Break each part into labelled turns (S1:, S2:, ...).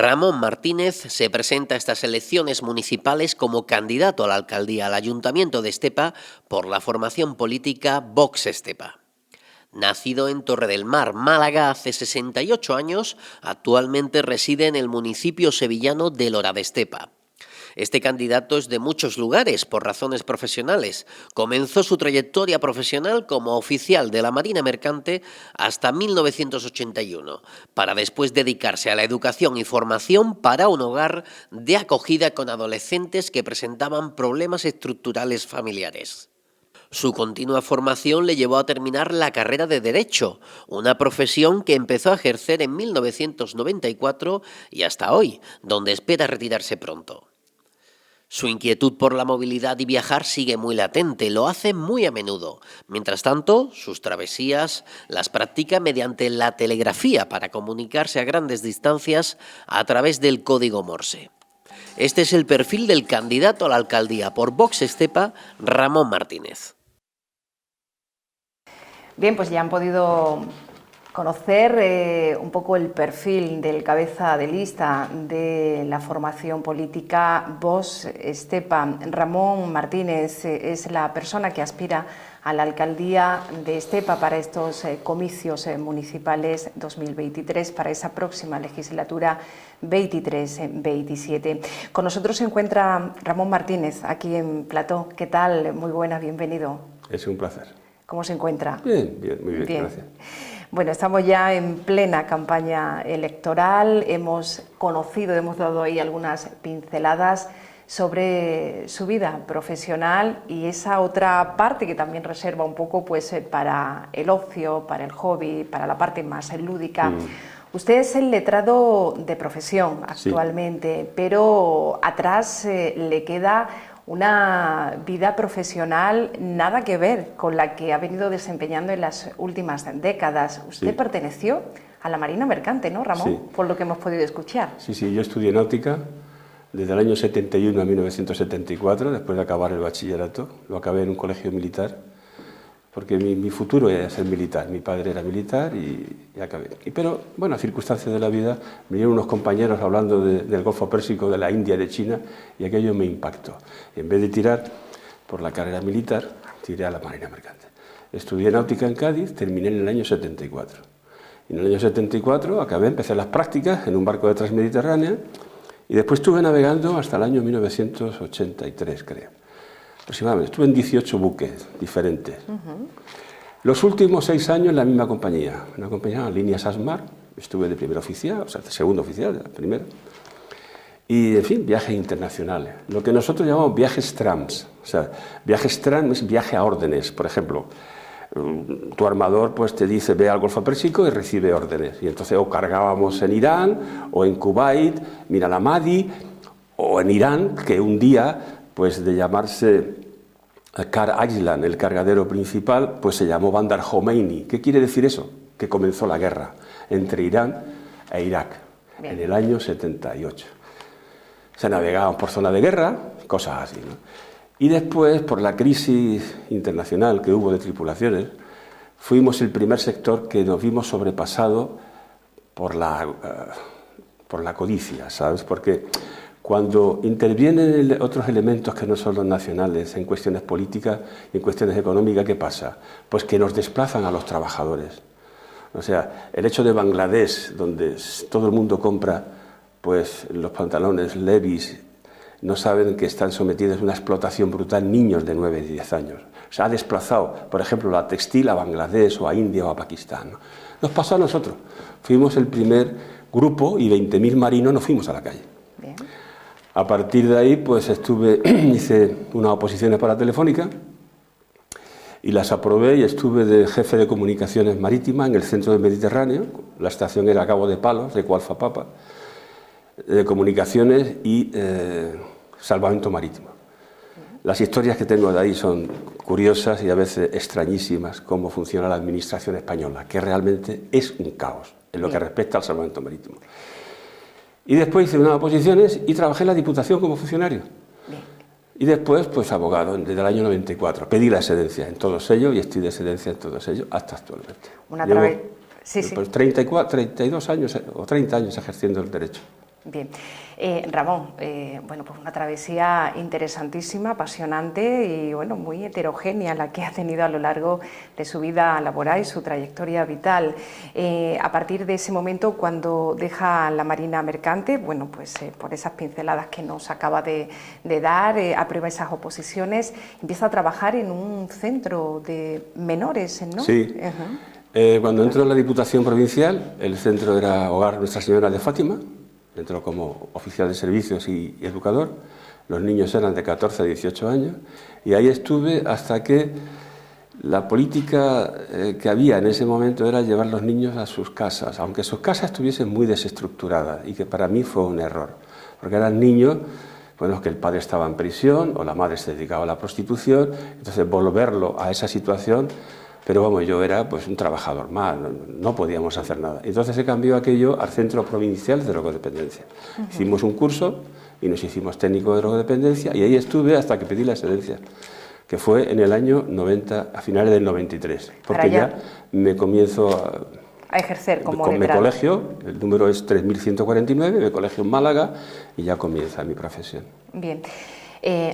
S1: Ramón Martínez se presenta a estas elecciones municipales como candidato a la alcaldía al Ayuntamiento de Estepa por la formación política Vox Estepa. Nacido en Torredemar, Málaga, hace 68 años, actualmente reside en el municipio sevillano de Lora de Estepa. Este candidato es de muchos lugares por razones profesionales. Comenzó su trayectoria profesional como oficial de la Marina Mercante hasta 1981, para después dedicarse a la educación y formación para un hogar de acogida con adolescentes que presentaban problemas estructurales familiares. Su continua formación le llevó a terminar la carrera de Derecho, una profesión que empezó a ejercer en 1994 y hasta hoy, donde espera retirarse pronto. Su inquietud por la movilidad y viajar sigue muy latente, lo hace muy a menudo. Mientras tanto, sus travesías las practica mediante la telegrafía para comunicarse a grandes distancias a través del código Morse. Este es el perfil del candidato a la alcaldía por Vox Estepa, Ramón Martínez.
S2: Bien, pues ya han podido conocer un poco el perfil del cabeza de lista de la formación política Vox Estepa. Ramón Martínez es la persona que aspira a la alcaldía de Estepa para estos comicios municipales 2023, para esa próxima legislatura 23-27. Con nosotros se encuentra Ramón Martínez, aquí en Plató. ¿Qué tal? Muy buenas, bienvenido.
S3: Es un placer.
S2: ¿Cómo se encuentra?
S3: Bien, muy bien, gracias.
S2: Bueno, estamos ya en plena campaña electoral, hemos dado ahí algunas pinceladas sobre su vida profesional y esa otra parte que también reserva un poco pues para el ocio, para el hobby, para la parte más lúdica. Usted es el letrado de profesión actualmente, sí, pero atrás le queda una vida profesional nada que ver con la que ha venido desempeñando en las últimas décadas. Usted perteneció a la Marina Mercante, ¿no, Ramón? Sí. Por lo que hemos podido escuchar.
S3: Sí, yo estudié náutica desde el año 71 a 1974, después de acabar el bachillerato. Lo acabé en un colegio militar, porque mi futuro era ser militar. Mi padre era militar y acabé. Pero, bueno, a circunstancias de la vida, me vinieron unos compañeros hablando del Golfo Pérsico, de la India y de China, y aquello me impactó. Y en vez de tirar por la carrera militar, tiré a la Marina Mercante. Estudié náutica en Cádiz, terminé en el año 74. Y en el año 74 empecé las prácticas en un barco de Transmediterránea, y después estuve navegando hasta el año 1983, creo. Aproximadamente. Estuve en 18 buques diferentes. Los últimos 6 años en la misma compañía, una compañía, Líneas Asmar. Estuve de primer oficial, o sea, de segundo oficial, de primero. Y, en fin, viajes internacionales. Lo que nosotros llamamos viajes trans. O sea, viajes trans es viaje a órdenes. Por ejemplo, tu armador pues te dice ve al Golfo Pérsico y recibe órdenes. Y entonces o cargábamos en Irán, o en Kuwait, Mir al-Ahmadi, o en Irán, que un día, pues de llamarse Car Island, el cargadero principal, pues se llamó Bandar Khomeini. ¿Qué quiere decir eso? Que comenzó la guerra entre Irán e Irak en el año 78. Se navegaban por zona de guerra, cosas así, ¿no? Y después, por la crisis internacional que hubo de tripulaciones, fuimos el primer sector que nos vimos sobrepasado por la codicia, ¿sabes? Porque cuando intervienen otros elementos que no son los nacionales en cuestiones políticas y en cuestiones económicas, ¿qué pasa? Pues que nos desplazan a los trabajadores. O sea, el hecho de Bangladesh, donde todo el mundo compra pues los pantalones Levi's, no saben que están sometidos a una explotación brutal niños de 9 y 10 años. Se ha desplazado, por ejemplo, la textil a Bangladesh o a India o a Pakistán, ¿no? Nos pasó a nosotros. Fuimos el primer grupo y 20.000 marinos nos fuimos a la calle. Bien. A partir de ahí, pues hice unas oposiciones para Telefónica y las aprobé y estuve de jefe de comunicaciones marítimas en el centro del Mediterráneo. La estación era Cabo de Palos, de Alfa Papa, de comunicaciones y salvamento marítimo. Las historias que tengo de ahí son curiosas y a veces extrañísimas, cómo funciona la administración española, que realmente es un caos en lo que respecta al salvamento marítimo. Y después hice unas oposiciones y trabajé en la Diputación como funcionario. Bien. Y después, pues abogado, desde el año 94. Pedí la excedencia en todos ellos y estoy de excedencia en todos ellos hasta actualmente.
S2: Una
S3: Llevo, pues 32 años o 30 años ejerciendo el derecho.
S2: Bien. Ramón, bueno, pues una travesía interesantísima, apasionante y bueno, muy heterogénea la que ha tenido a lo largo de su vida laboral y su trayectoria vital. A partir de ese momento, cuando deja la Marina Mercante, bueno, pues por esas pinceladas que nos acaba de dar, aprueba esas oposiciones, empieza a trabajar en un centro de menores, ¿no?
S3: Sí. Cuando entró en la Diputación Provincial, el centro era Hogar Nuestra Señora de Fátima. Entró como oficial de servicios y educador. Los niños eran de 14 a 18 años y ahí estuve hasta que la política que había en ese momento era llevar los niños a sus casas, aunque sus casas estuviesen muy desestructuradas, y que para mí fue un error, porque eran niños, bueno, que el padre estaba en prisión o la madre se dedicaba a la prostitución, entonces volverlo a esa situación. Pero vamos, yo era pues un trabajador más, no podíamos hacer nada. Entonces se cambió aquello al Centro Provincial de Drogodependencia. Hicimos un curso y nos hicimos técnico de drogodependencia y ahí estuve hasta que pedí la excedencia, que fue en el año 90, a finales del 93, porque ya me comienzo
S2: a ejercer como
S3: con mi
S2: letrado.
S3: colegio, el número es 3149, mi colegio en Málaga, y ya comienza mi profesión.
S2: Bien.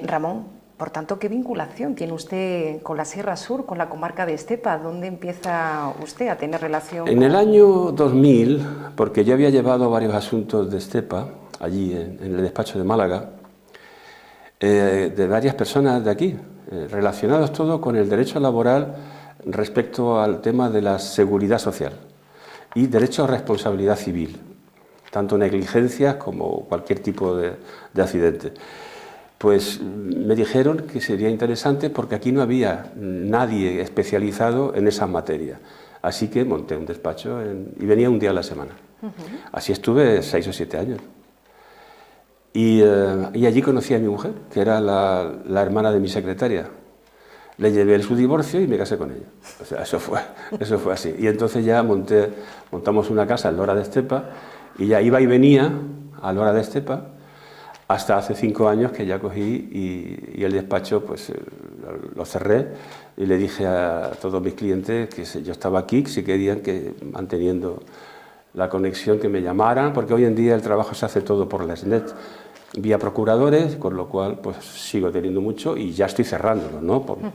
S2: Ramón, por tanto, ¿qué vinculación tiene usted con la Sierra Sur, con la comarca de Estepa? ¿Dónde empieza usted a tener relación?
S3: En el año 2000, porque yo había llevado varios asuntos de Estepa, allí en el despacho de Málaga, de varias personas de aquí, relacionados todo con el derecho laboral respecto al tema de la seguridad social y derecho a responsabilidad civil, tanto negligencias como cualquier tipo de accidente. Pues me dijeron que sería interesante porque aquí no había nadie especializado en esas materias. Así que monté un despacho y venía un día a la semana. Así estuve 6 o 7 años. Y allí conocí a mi mujer, que era la hermana de mi secretaria. Le llevé su divorcio y me casé con ella. O sea, eso fue así. Y entonces ya montamos una casa en Lora de Estepa y ya iba y venía a Lora de Estepa, hasta hace 5 años que ya cogí y el despacho pues lo cerré y le dije a todos mis clientes que yo estaba aquí, que si querían que manteniendo la conexión que me llamaran, porque hoy en día el trabajo se hace todo por la SNET, vía procuradores, con lo cual pues sigo teniendo mucho y ya estoy cerrándolo, ¿no? Porque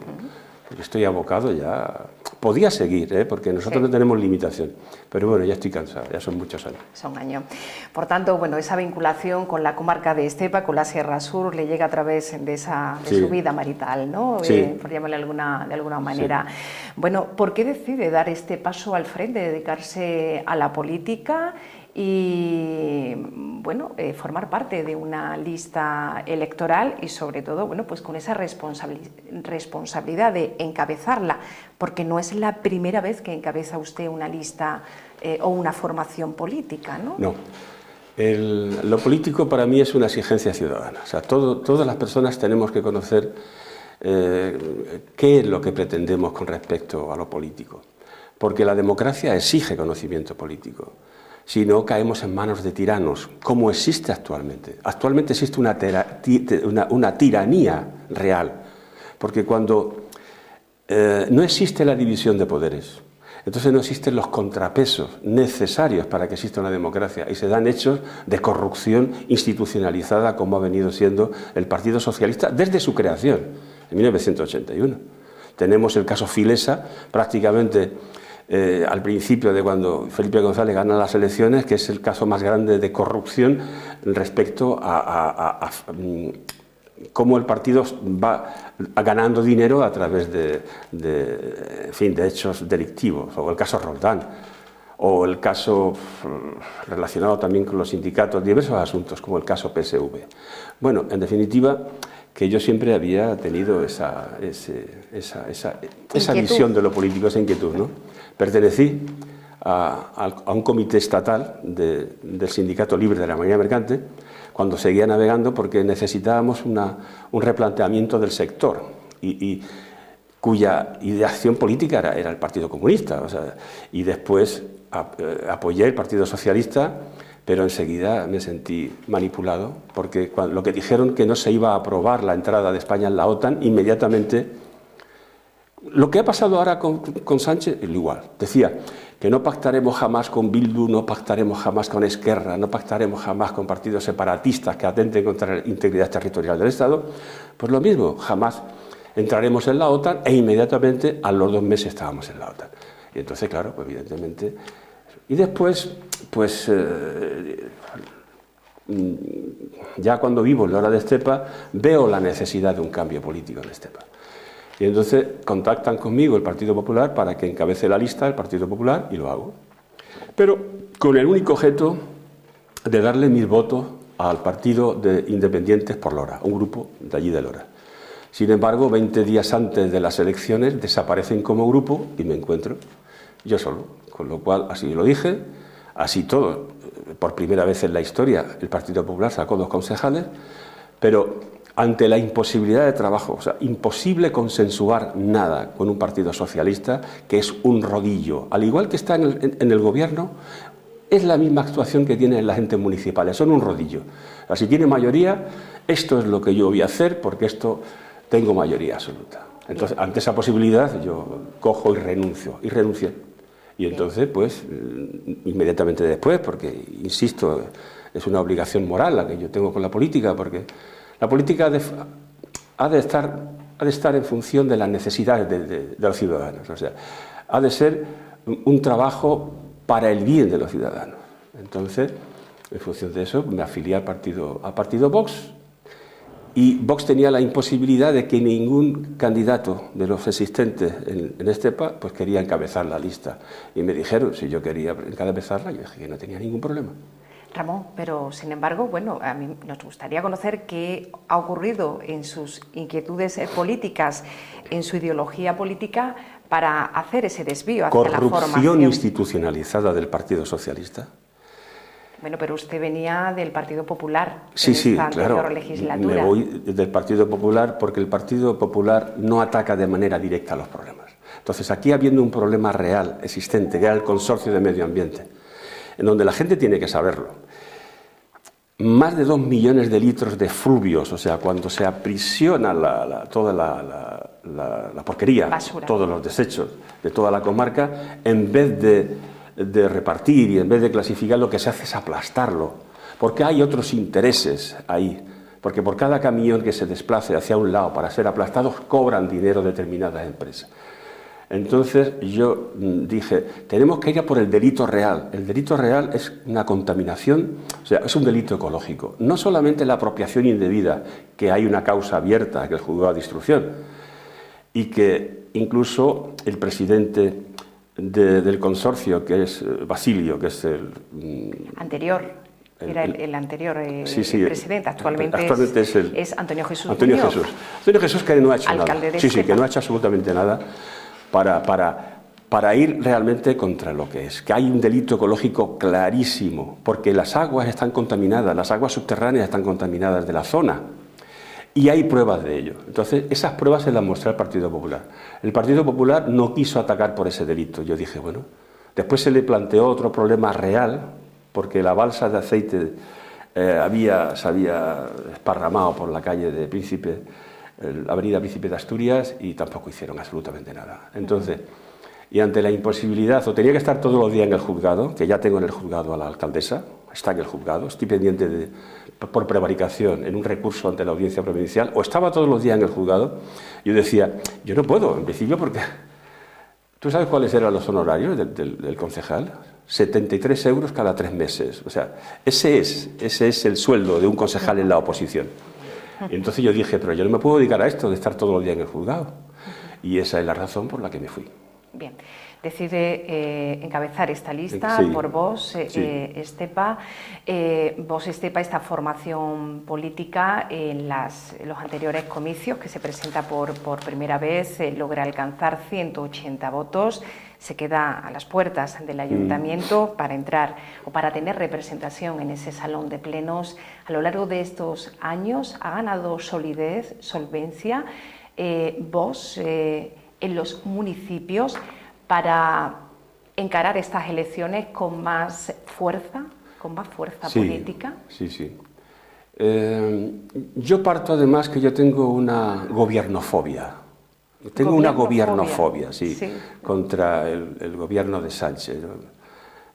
S3: estoy abocado ya. Podía seguir, porque nosotros no tenemos limitación, pero bueno, ya estoy cansado, ya son muchos años.
S2: Son años. Por tanto, bueno, esa vinculación con la comarca de Estepa, con la Sierra Sur, le llega a través de su vida marital, ¿no?
S3: Sí.
S2: Por llamarle de alguna manera. Sí. Bueno, ¿por qué decide dar este paso al frente, dedicarse a la política y bueno, formar parte de una lista electoral y sobre todo, bueno, pues con esa responsabilidad de encabezarla, porque no es la primera vez que encabeza usted una lista o una formación política, ¿no?
S3: No. Lo político para mí es una exigencia ciudadana. O sea, todas las personas tenemos que conocer qué es lo que pretendemos con respecto a lo político, porque la democracia exige conocimiento político. Si no, caemos en manos de tiranos, como existe actualmente. Actualmente existe una tiranía real, porque cuando no existe la división de poderes, entonces no existen los contrapesos necesarios para que exista una democracia y se dan hechos de corrupción institucionalizada como ha venido siendo el Partido Socialista desde su creación, en 1981. Tenemos el caso Filesa, prácticamente al principio de cuando Felipe González gana las elecciones, que es el caso más grande de corrupción respecto a cómo el partido va ganando dinero a través de hechos delictivos, o el caso Roldán, o el caso relacionado también con los sindicatos, diversos asuntos, como el caso PSV. Bueno, en definitiva, que yo siempre había tenido esa visión de lo político, esa inquietud, ¿no? Pertenecí a un comité estatal del Sindicato Libre de la Marina Mercante cuando seguía navegando, porque necesitábamos un replanteamiento del sector y cuya ideación política era el Partido Comunista, o sea, y después apoyé el Partido Socialista, pero enseguida me sentí manipulado, porque lo que dijeron que no se iba a aprobar la entrada de España en la OTAN, inmediatamente Lo que ha pasado ahora con Sánchez es igual. Decía que no pactaremos jamás con Bildu, no pactaremos jamás con Esquerra, no pactaremos jamás con partidos separatistas que atenten contra la integridad territorial del Estado. Pues lo mismo, jamás entraremos en la OTAN e inmediatamente a los 2 meses estábamos en la OTAN. Y entonces, claro, pues evidentemente... Y después, pues... ya cuando vivo en la hora de Estepa, veo la necesidad de un cambio político en Estepa. Y entonces contactan conmigo el Partido Popular para que encabece la lista del Partido Popular y lo hago. Pero con el único objeto de darle mis votos al Partido de Independientes por Lora, un grupo de allí de Lora. Sin embargo, 20 días antes de las elecciones desaparecen como grupo y me encuentro yo solo. Con lo cual, así lo dije, así todo. Por primera vez en la historia el Partido Popular sacó 2 concejales, pero ante la imposibilidad de trabajo, o sea, imposible consensuar nada con un partido socialista que es un rodillo, al igual que está en el gobierno, es la misma actuación que tienen las entes municipales, son un rodillo. O sea, si tiene mayoría, esto es lo que yo voy a hacer porque esto tengo mayoría absoluta. Entonces, ante esa posibilidad yo cojo y renuncié. Y entonces, pues, inmediatamente después, porque, insisto, es una obligación moral la que yo tengo con la política, porque la política ha de estar en función de las necesidades de los ciudadanos. O sea, ha de ser un trabajo para el bien de los ciudadanos. Entonces, en función de eso, me afilié al partido Vox, y Vox tenía la imposibilidad de que ningún candidato de los existentes en Estepa pues quería encabezar la lista. Y me dijeron si yo quería encabezarla, yo dije que no tenía ningún problema.
S2: Ramón, pero sin embargo, bueno, a mí nos gustaría conocer qué ha ocurrido en sus inquietudes políticas, en su ideología política, para hacer ese desvío hacia la formación.
S3: Corrupción institucionalizada del Partido Socialista.
S2: Bueno, pero usted venía del Partido Popular.
S3: Sí,
S2: esta
S3: claro.
S2: Legislatura.
S3: Me voy del Partido Popular porque el Partido Popular no ataca de manera directa los problemas. Entonces, aquí habiendo un problema real, existente, que era el Consorcio de Medio Ambiente, en donde la gente tiene que saberlo. Más de 2 millones de litros de fluvios, o sea, cuando se aprisiona toda la porquería, basura, todos los desechos de toda la comarca, en vez de repartir y en vez de clasificar, lo que se hace es aplastarlo, porque hay otros intereses ahí, porque por cada camión que se desplace hacia un lado para ser aplastados, cobran dinero determinadas empresas. Entonces yo dije, tenemos que ir a por el delito real. El delito real es una contaminación, o sea, es un delito ecológico. No solamente la apropiación indebida, que hay una causa abierta, que es el juzgado de instrucción, y que incluso el presidente del consorcio, que es Basilio, que es el...
S2: anterior. Era el anterior
S3: sí,
S2: presidente, actualmente es Antonio Jesús
S3: Antonio
S2: Muñoz.
S3: Antonio Jesús, que no ha hecho
S2: alcalde
S3: nada.
S2: De
S3: sí, que no ha hecho absolutamente nada para ir realmente contra lo que es. Que hay un delito ecológico clarísimo, porque las aguas están contaminadas, las aguas subterráneas están contaminadas de la zona. Y hay pruebas de ello. Entonces, esas pruebas se las mostré al Partido Popular. El Partido Popular no quiso atacar por ese delito. Yo dije, bueno, después se le planteó otro problema real, porque la balsa de aceite se había esparramado por la calle de Príncipe, la avenida Príncipe de Asturias, y tampoco hicieron absolutamente nada. Entonces, y ante la imposibilidad, o tenía que estar todos los días en el juzgado, que ya tengo en el juzgado a la alcaldesa, está en el juzgado, estoy pendiente por prevaricación en un recurso ante la audiencia provincial, o estaba todos los días en el juzgado. Yo decía, yo no puedo, en principio, porque... ¿Tú sabes cuáles eran los honorarios del concejal? 73 euros cada 3 meses. O sea, ese es el sueldo de un concejal en la oposición. Y entonces yo dije, pero yo no me puedo dedicar a esto, de estar todos los días en el juzgado. Y esa es la razón por la que me fui.
S2: Bien. Decide encabezar esta lista por Vox Estepa. Vox Estepa, esta formación política, en los anteriores comicios que se presenta por primera vez, logra alcanzar 180 votos. Se queda a las puertas del ayuntamiento para entrar o para tener representación en ese salón de plenos. A lo largo de estos años ha ganado solidez, solvencia, Vox en los municipios, para encarar estas elecciones con más fuerza política.
S3: Sí. Yo parto además que yo tengo una gobiernofobia. Tengo una gobiernofobia, sí, contra el gobierno de Sánchez.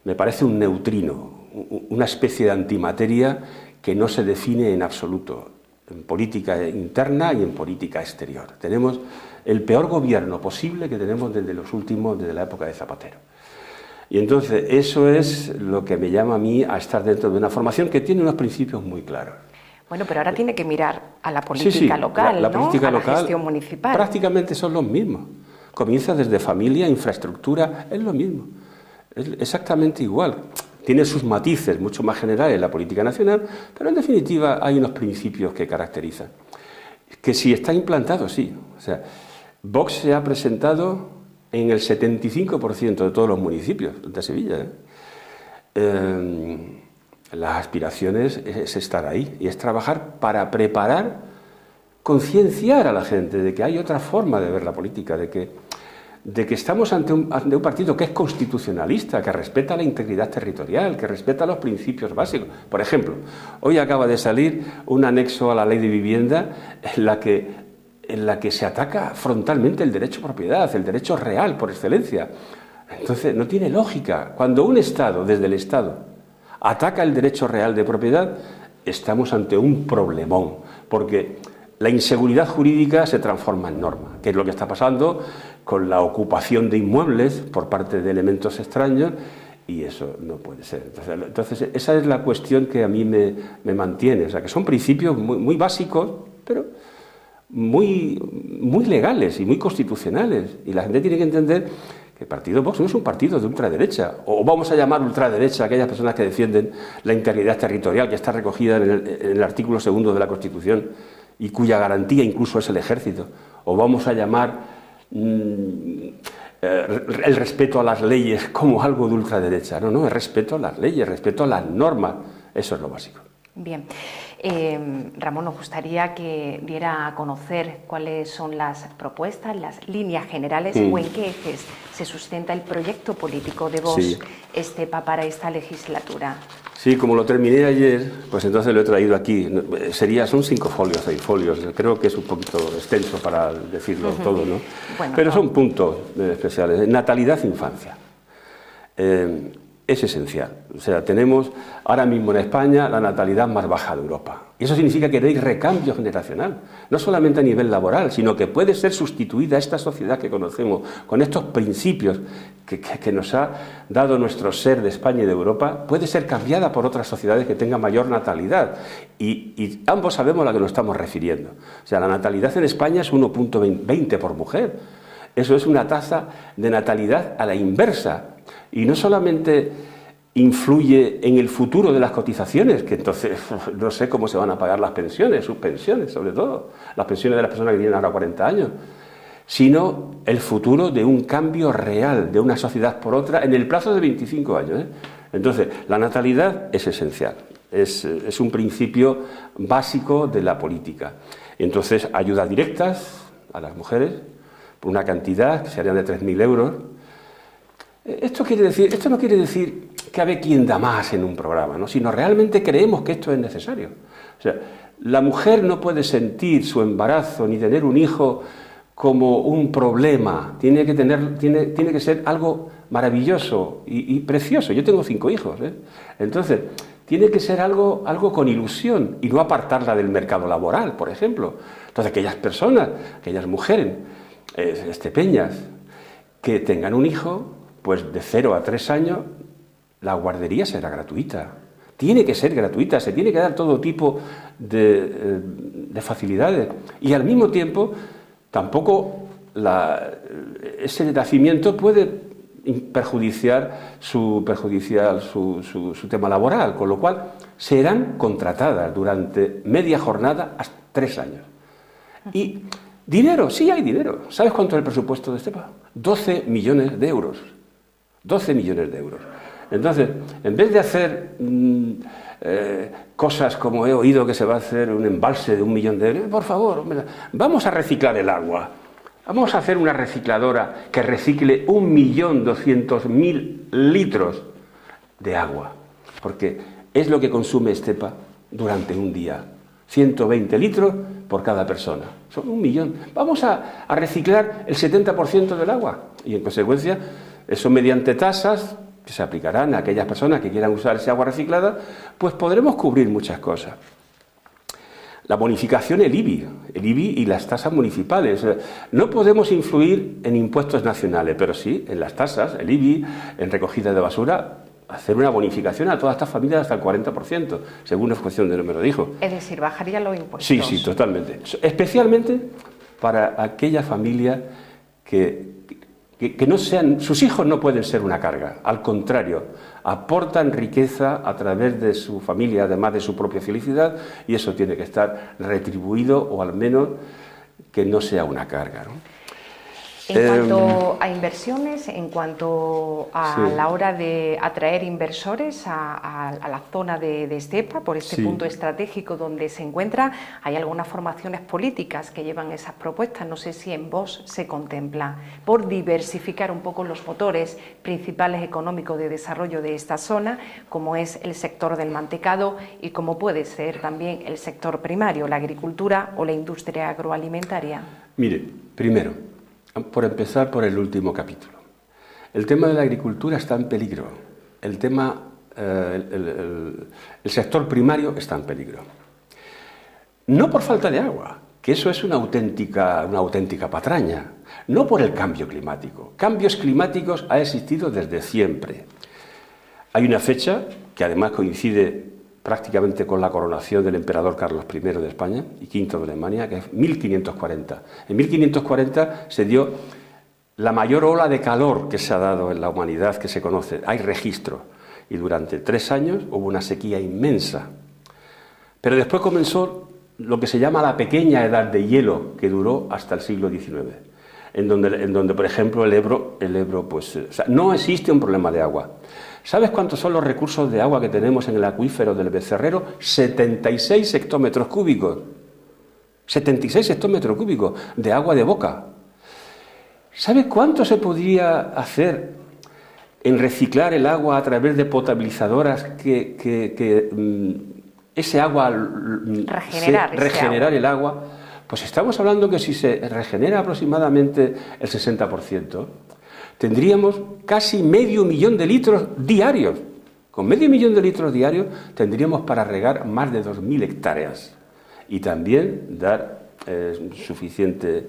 S3: Me parece un neutrino, una especie de antimateria que no se define en absoluto, en política interna y en política exterior. Tenemos el peor gobierno posible que tenemos desde la época de Zapatero. Y entonces eso es lo que me llama a mí a estar dentro de una formación que tiene unos principios muy claros.
S2: Bueno, pero ahora tiene que mirar a la política local,
S3: la
S2: ¿no?
S3: política local,
S2: la gestión municipal.
S3: Prácticamente son los mismos. Comienza desde familia, infraestructura, es lo mismo. Es exactamente igual. Tiene sus matices mucho más generales la política nacional, pero en definitiva hay unos principios que caracterizan. Que si está implantado, sí. O sea, Vox se ha presentado en el 75% de todos los municipios de Sevilla. Las aspiraciones es estar ahí y es trabajar para preparar, concienciar a la gente de que hay otra forma de ver la política, de que estamos ante un partido que es constitucionalista, que respeta la integridad territorial, que respeta los principios básicos. Por ejemplo, hoy acaba de salir un anexo a la ley de vivienda en la que se ataca frontalmente el derecho a propiedad, el derecho real por excelencia. Entonces, no tiene lógica. Cuando un Estado, desde el Estado, ataca el derecho real de propiedad, estamos ante un problemón, porque la inseguridad jurídica se transforma en norma, que es lo que está pasando con la ocupación de inmuebles por parte de elementos extraños, y eso no puede ser. Entonces esa es la cuestión que a mí me mantiene, o sea, que son principios muy básicos, pero muy legales y muy constitucionales, y la gente tiene que entender que el partido Vox no es un partido de ultraderecha, o vamos a llamar ultraderecha a aquellas personas que defienden la integridad territorial que está recogida en el artículo 2 de la Constitución y cuya garantía incluso es el ejército, o vamos a llamar el respeto a las leyes como algo de ultraderecha. No, es respeto a las leyes, respeto a las normas, eso es lo básico.
S2: Bien. Ramón, nos gustaría que diera a conocer cuáles son las propuestas, las líneas generales o en qué ejes se sustenta el proyecto político de Vox Estepa para esta legislatura. Sí, como lo terminé ayer, pues entonces lo he traído aquí. Son 5 folios, 6 folios. Creo que es un poquito extenso para decirlo todo, ¿no? Bueno, pero son puntos especiales. Natalidad, infancia. Es esencial. O sea, tenemos ahora mismo en España la natalidad más baja de Europa. Y eso significa que hay recambio generacional, no solamente a nivel laboral, sino que puede ser sustituida esta sociedad que conocemos con estos principios que nos ha dado nuestro ser de España y de Europa, puede ser cambiada por otras sociedades que tengan mayor natalidad. Y ambos sabemos a lo que nos estamos refiriendo. O sea, la natalidad en España es 1,20 por mujer. Eso es una tasa de natalidad a la inversa. Y no solamente influye en el futuro de las cotizaciones, que entonces no sé cómo se van a pagar las pensiones, sus pensiones sobre todo, las pensiones de las personas que tienen ahora 40 años, sino el futuro de un cambio real de una sociedad por otra en el plazo de 25 años. Entonces, la natalidad es esencial, es un principio básico de la política. Entonces, ayudas directas a las mujeres, por una cantidad que serían de 3.000 euros. Esto no quiere decir que a ver quién da más en un programa, ¿no? Sino realmente creemos que esto es necesario. O sea, la mujer no puede sentir su embarazo ni tener un hijo como un problema, tiene que ser algo maravilloso y precioso. Yo tengo 5 hijos, entonces tiene que ser algo con ilusión y no apartarla del mercado laboral, por ejemplo. Entonces aquellas personas, aquellas mujeres estepeñas que tengan un hijo, pues de 0 a 3 años, la guardería será gratuita. Tiene que ser gratuita, se tiene que dar todo tipo de facilidades. Y al mismo tiempo, tampoco ese nacimiento puede perjudiciar su tema laboral, con lo cual serán contratadas durante media jornada hasta 3 años. Y dinero, sí hay dinero. ¿Sabes cuánto es el presupuesto de Estepa? 12 millones de euros. 12 millones de euros. Entonces, en vez de hacer cosas como he oído que se va a hacer un embalse de 1 millón de euros, por favor, vamos a reciclar el agua. Vamos a hacer una recicladora que recicle 1.200.000 litros de agua, porque es lo que consume Estepa durante un día. 120 litros
S3: por cada persona. Son 1 millón. Vamos a reciclar el 70% del agua. Y en consecuencia, eso mediante tasas que se aplicarán a aquellas personas que quieran usar ese agua reciclada, pues podremos cubrir muchas cosas. La bonificación, el IBI y las tasas municipales. No podemos influir en impuestos nacionales, pero sí en las tasas, el IBI, en recogida de basura, hacer una bonificación a todas estas familias hasta el 40%, según la función de número dijo.
S2: Es decir, bajaría los impuestos.
S3: Sí, sí, totalmente. Especialmente para aquellas familias que no sean, sus hijos no pueden ser una carga, al contrario, aportan riqueza a través de su familia, además de su propia felicidad, y eso tiene que estar retribuido o al menos que no sea una carga, ¿no?
S2: En cuanto a inversiones, en cuanto a
S3: sí.
S2: la hora de atraer inversores a la zona de Estepa, por este
S3: sí.
S2: punto estratégico donde se encuentra, hay algunas formaciones políticas que llevan esas propuestas, no sé si en Vox se contempla, por diversificar un poco los motores principales económicos de desarrollo de esta zona, como es el sector del mantecado y como puede ser también el sector primario, la agricultura o la industria agroalimentaria.
S3: Mire, primero, por empezar por el último capítulo. El tema de la agricultura está en peligro. El sector primario está en peligro. No por falta de agua, que eso es una auténtica patraña. No por el cambio climático. Cambios climáticos ha existido desde siempre. Hay una fecha que además coincide prácticamente con la coronación del emperador Carlos I de España y V de Alemania, que es 1540. En 1540 se dio la mayor ola de calor que se ha dado en la humanidad que se conoce. Hay registro. Y durante 3 años hubo una sequía inmensa. Pero después comenzó lo que se llama la pequeña edad de hielo, que duró hasta el siglo XIX, en donde por ejemplo, el Ebro pues, o sea, no existe un problema de agua. ¿Sabes cuántos son los recursos de agua que tenemos en el acuífero del Becerrero? 76 hectómetros cúbicos. 76 hectómetros cúbicos de agua de boca. ¿Sabes cuánto se podría hacer en reciclar el agua a través de potabilizadoras ese agua... regenerar el agua? Pues estamos hablando que si se regenera aproximadamente el 60%, tendríamos casi 500.000 de litros diarios. Con 500.000 de litros diarios tendríamos para regar más de 2.000 hectáreas y también dar suficiente,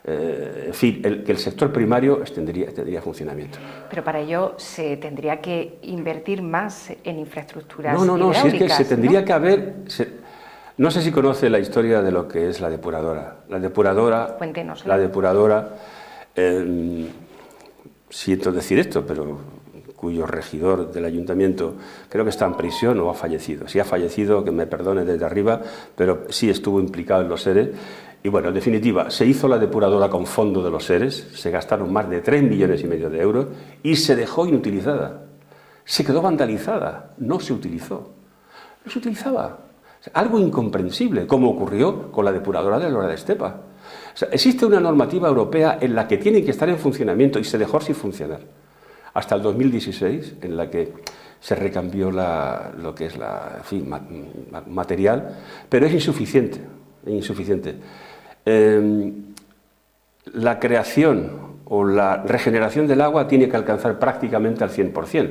S3: en fin, que el sector primario tendría funcionamiento.
S2: Pero para ello se tendría que invertir más en infraestructuras
S3: No, si es que se tendría, ¿no?, que haber... No sé si conoce la historia de lo que es la depuradora.
S2: Cuéntenos.
S3: La depuradora... siento decir esto, pero cuyo regidor del ayuntamiento creo que está en prisión o ha fallecido. Si ha fallecido, que me perdone desde arriba, pero sí estuvo implicado en los ERE. Y bueno, en definitiva, se hizo la depuradora con fondo de los ERE, se gastaron más de 3,5 millones de euros y se dejó inutilizada. Se quedó vandalizada, no se utilizó. No se utilizaba. O sea, algo incomprensible, como ocurrió con la depuradora de Lora de Estepa. O sea, existe una normativa europea en la que tienen que estar en funcionamiento y se dejó sin funcionar. Hasta el 2016, en la que se recambió lo que es material, pero es insuficiente. La creación o la regeneración del agua tiene que alcanzar prácticamente al 100%.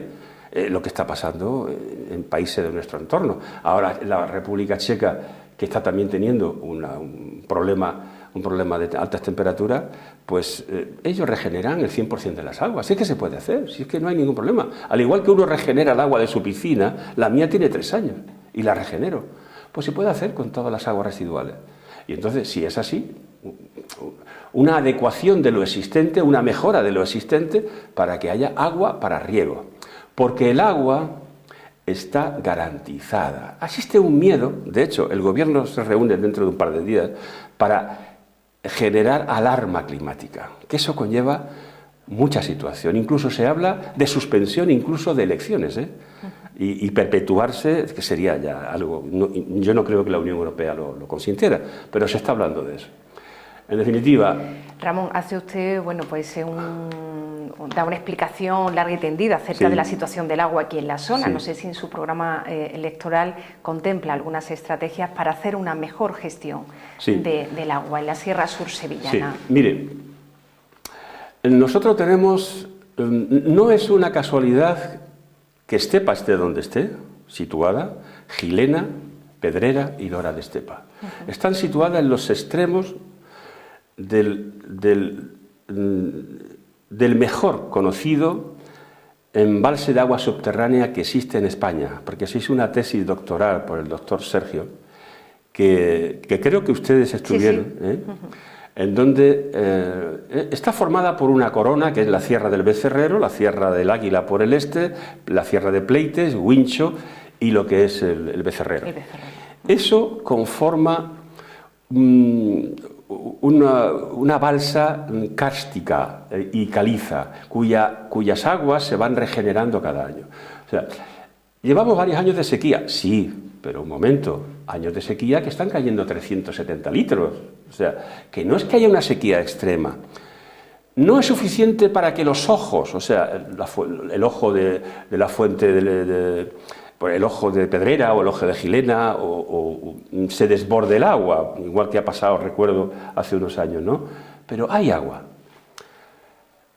S3: Lo que está pasando en países de nuestro entorno. Ahora, la República Checa, que está también teniendo un problema de altas temperaturas, pues ellos regeneran el 100% de las aguas. Si es que se puede hacer, si es que no hay ningún problema. Al igual que uno regenera el agua de su piscina, la mía tiene 3 años y la regenero. Pues se puede hacer con todas las aguas residuales. Y entonces, si es así, una adecuación de lo existente, una mejora de lo existente para que haya agua para riego. Porque el agua está garantizada. Existe un miedo, de hecho, el gobierno se reúne dentro de un par de días para generar alarma climática, que eso conlleva mucha situación. Incluso se habla de suspensión incluso de elecciones, y perpetuarse, que sería ya algo... yo no creo que la Unión Europea lo consintiera, pero se está hablando de eso. En definitiva...
S2: Ramón, hace usted, bueno, pues da una explicación larga y tendida acerca
S3: Sí.
S2: de la situación del agua aquí en la zona.
S3: Sí.
S2: No sé si en su programa electoral contempla algunas estrategias para hacer una mejor gestión
S3: Sí.
S2: del agua en la Sierra Sur sevillana.
S3: Sí, mire, nosotros tenemos, no es una casualidad que Estepa esté donde esté, situada, Gilena, Pedrera y Dora de Estepa. Están situadas en los extremos del mejor conocido embalse de agua subterránea que existe en España, porque se hizo una tesis doctoral por el doctor Sergio, que creo que ustedes estuvieron,
S2: sí.
S3: En donde está formada por una corona, que es la Sierra del Becerrero, la Sierra del Águila por el este, la Sierra de Pleites, Huincho y lo que es el Becerrero.
S2: El Becerrero.
S3: Eso conforma una balsa kárstica y caliza, cuyas aguas se van regenerando cada año. O sea, ¿llevamos varios años de sequía? Sí, pero un momento, años de sequía que están cayendo 370 litros. O sea, que no es que haya una sequía extrema. No es suficiente para que los ojos, o sea, el ojo de la fuente el ojo de Pedrera o el ojo de Gilena o se desborde el agua, igual que ha pasado, recuerdo, hace unos años, ¿no? Pero hay agua.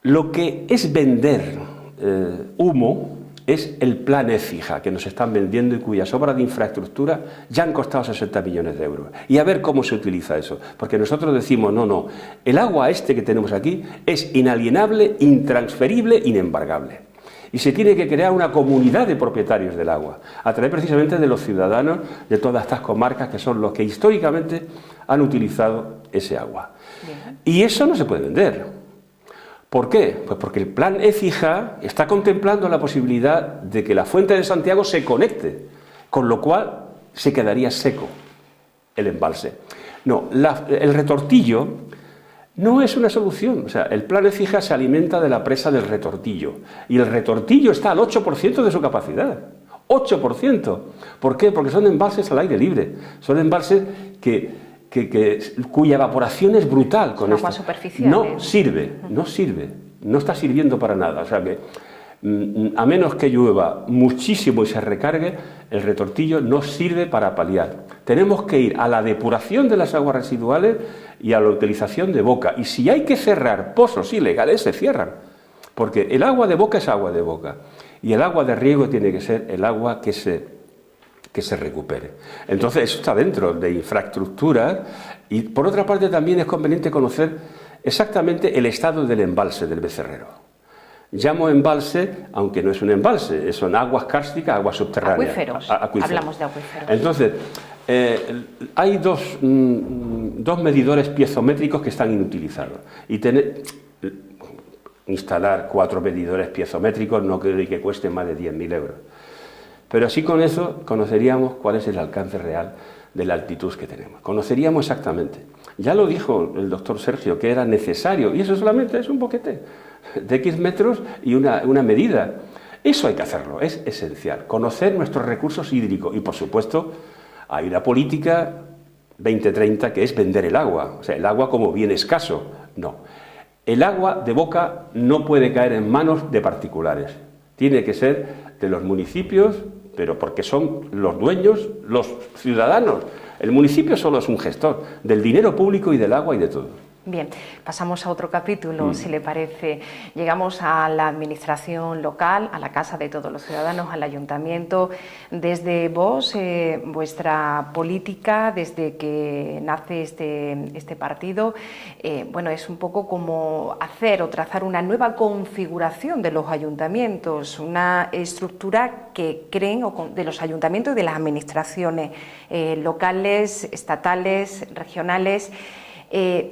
S3: Lo que es vender humo es el plan Écija que nos están vendiendo y cuyas obras de infraestructura ya han costado 60 millones de euros. Y a ver cómo se utiliza eso, porque nosotros decimos, no, el agua que tenemos aquí es inalienable, intransferible, inembargable. Y se tiene que crear una comunidad de propietarios del agua, a través precisamente de los ciudadanos de todas estas comarcas que son los que históricamente han utilizado ese agua. Bien. Y eso no se puede vender. ¿Por qué? Pues porque el plan Écija está contemplando la posibilidad de que la fuente de Santiago se conecte, con lo cual se quedaría seco el embalse. No, el retortillo no es una solución. O sea, el plan Écija se alimenta de la presa del retortillo y el retortillo está al 8% de su capacidad. 8%. ¿Por qué? Porque son embalses al aire libre. Son embalses cuya evaporación es brutal. Con
S2: agua superficial.
S3: No sirve, no está sirviendo para nada. O sea que, a menos que llueva muchísimo y se recargue, el retortillo no sirve para paliar. Tenemos que ir a la depuración de las aguas residuales y a la utilización de boca. Y si hay que cerrar pozos ilegales, se cierran. Porque el agua de boca es agua de boca. Y el agua de riego tiene que ser el agua que se recupere. Entonces, eso está dentro de infraestructuras y, por otra parte, también es conveniente conocer exactamente el estado del embalse del Becerrero. Llamo embalse, aunque no es un embalse, son aguas kársticas, aguas subterráneas.
S2: Acuíferos. Hablamos de acuíferos.
S3: Entonces, hay dos medidores piezométricos que están inutilizados. Y instalar 4 medidores piezométricos no creo que cueste más de 10.000 euros. Pero así con eso conoceríamos cuál es el alcance real de la altitud que tenemos. Conoceríamos exactamente. Ya lo dijo el doctor Sergio, que era necesario, y eso solamente es un boquete de X metros y una medida. Eso hay que hacerlo, es esencial. Conocer nuestros recursos hídricos y, por supuesto, hay una política 2030 que es vender el agua. O sea, el agua como bien escaso. No. El agua de boca no puede caer en manos de particulares. Tiene que ser de los municipios, pero porque son los dueños, los ciudadanos. El municipio solo es un gestor del dinero público y del agua y de todo.
S2: Bien, pasamos a otro capítulo, si le parece. Llegamos a la administración local, a la casa de todos los ciudadanos, al ayuntamiento. Desde vos, vuestra política, desde que nace este partido, bueno, es un poco como hacer o trazar una nueva configuración de los ayuntamientos, una estructura que creen de los ayuntamientos y de las administraciones locales, estatales, regionales.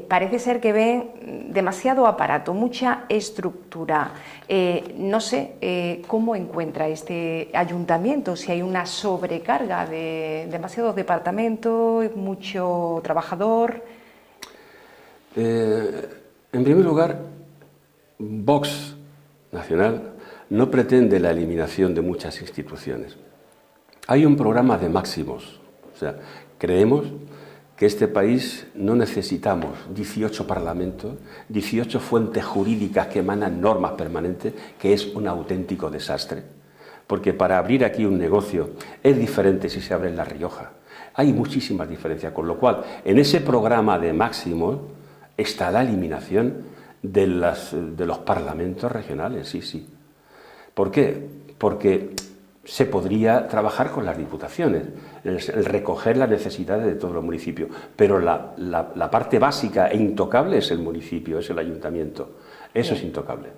S2: Parece ser que ven demasiado aparato, mucha estructura. No sé cómo encuentra este ayuntamiento, si hay una sobrecarga de demasiados departamentos, mucho trabajador.
S3: En primer lugar, Vox Nacional no pretende la eliminación de muchas instituciones. Hay un programa de máximos. O sea, creemos que este país no necesitamos 18 parlamentos, 18 fuentes jurídicas que emanan normas permanentes, que es un auténtico desastre. Porque para abrir aquí un negocio es diferente si se abre en La Rioja. Hay muchísimas diferencias, con lo cual en ese programa de máximos está la eliminación de los parlamentos regionales, sí. ¿Por qué? Porque se podría trabajar con las diputaciones, el recoger las necesidades de todos los municipios, pero la parte básica e intocable es el municipio, es el ayuntamiento, eso es intocable.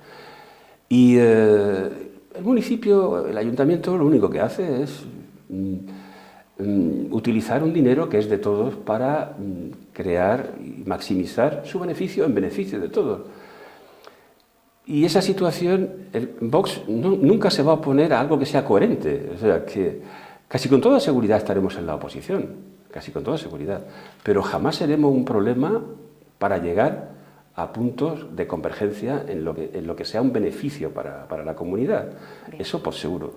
S3: Y el municipio, el ayuntamiento, lo único que hace es utilizar un dinero que es de todos para crear y maximizar su beneficio en beneficio de todos. Y esa situación, Vox nunca se va a oponer a algo que sea coherente. O sea, que casi con toda seguridad estaremos en la oposición, casi con toda seguridad. Pero jamás seremos un problema para llegar a puntos de convergencia en lo que sea un beneficio para la comunidad. Eso por seguro.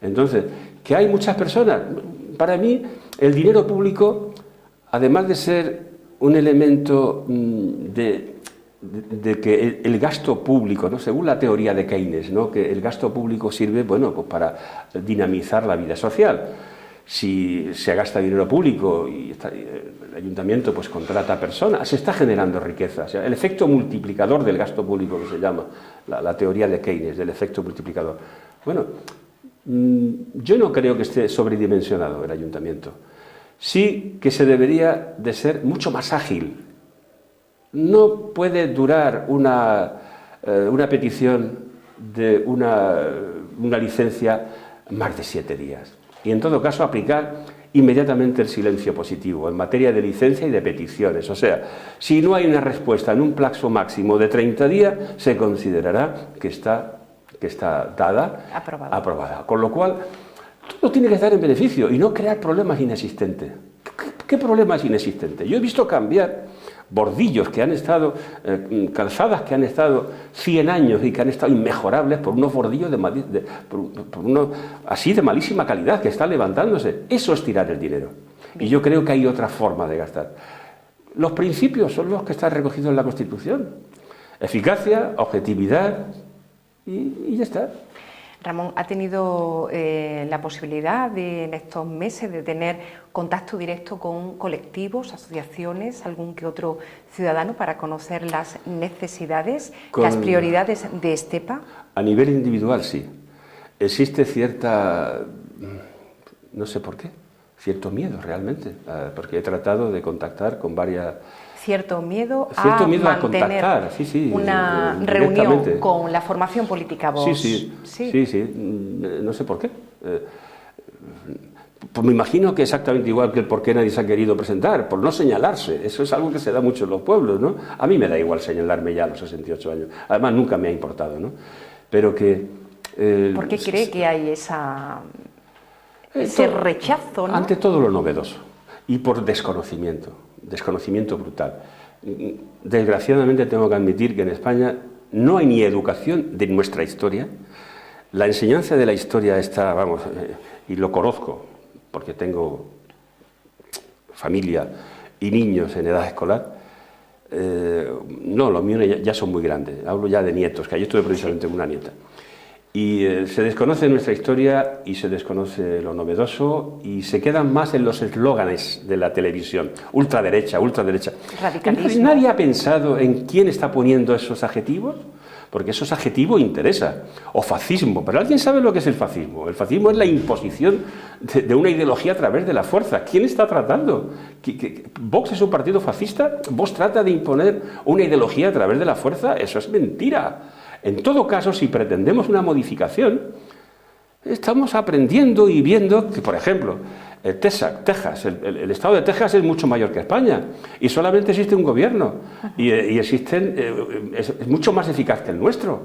S3: Entonces, que hay muchas personas. Para mí, el dinero público, además de ser un elemento de que el gasto público, ¿no?, según la teoría de Keynes, ¿no?, que el gasto público sirve, bueno, pues para dinamizar la vida social. Si se gasta dinero público y el ayuntamiento pues contrata personas, se está generando riqueza. O sea, el efecto multiplicador del gasto público, que se llama la teoría de Keynes, del efecto multiplicador. Bueno, yo no creo que esté sobredimensionado el ayuntamiento. Sí que se debería de ser mucho más ágil. No puede durar una petición de una licencia más de 7 días. Y en todo caso aplicar inmediatamente el silencio positivo en materia de licencia y de peticiones. O sea, si no hay una respuesta en un plazo máximo de 30 días, se considerará que está dada, aprobada. Con lo cual, todo tiene que estar en beneficio y no crear problemas inexistentes. ¿Qué problemas inexistentes? Yo he visto cambiar bordillos que han estado, calzadas que han estado 100 años y que han estado inmejorables por unos bordillos por unos así de malísima calidad que están levantándose. Eso es tirar el dinero. Y yo creo que hay otra forma de gastar. Los principios son los que están recogidos en la Constitución. Eficacia, objetividad y ya está.
S2: Ramón, ¿ha tenido la posibilidad en estos meses de tener contacto directo con colectivos, asociaciones, algún que otro ciudadano para conocer las necesidades, las prioridades de Estepa?
S3: A nivel individual, sí. Existe cierta, no sé por qué, cierto miedo realmente, porque he tratado de contactar con varias...
S2: Cierto miedo a
S3: mantener
S2: contactar,
S3: sí,
S2: una reunión con la formación política Vox.
S3: Sí, no sé por qué. Pues me imagino que exactamente igual que el por qué nadie se ha querido presentar, por no señalarse. Eso es algo que se da mucho en los pueblos, ¿no? A mí me da igual señalarme ya a los 68 años. Además, nunca me ha importado, ¿no? Pero que...
S2: ¿Por qué cree que hay ese rechazo, ¿no?
S3: Ante todo lo novedoso y por desconocimiento brutal. Desgraciadamente tengo que admitir que en España no hay ni educación de nuestra historia. La enseñanza de la historia está, vamos, y lo conozco porque tengo familia y niños en edad escolar. No, los míos ya son muy grandes, hablo ya de nietos, que ayer estuve precisamente con una nieta. Y se desconoce nuestra historia y se desconoce lo novedoso y se quedan más en los eslóganes de la televisión. Ultraderecha, ultraderecha.
S2: Radicalismo.
S3: ¿Nadie ha pensado en quién está poniendo esos adjetivos? Porque esos adjetivos interesan. O fascismo. ¿Pero alguien sabe lo que es el fascismo? El fascismo es la imposición de una ideología a través de la fuerza. ¿Quién está tratando? ¿Vox es un partido fascista? ¿Vox trata de imponer una ideología a través de la fuerza? Eso es mentira. En todo caso, si pretendemos una modificación, estamos aprendiendo y viendo que, por ejemplo, Texas, el estado de Texas es mucho mayor que España y solamente existe un gobierno y es mucho más eficaz que el nuestro.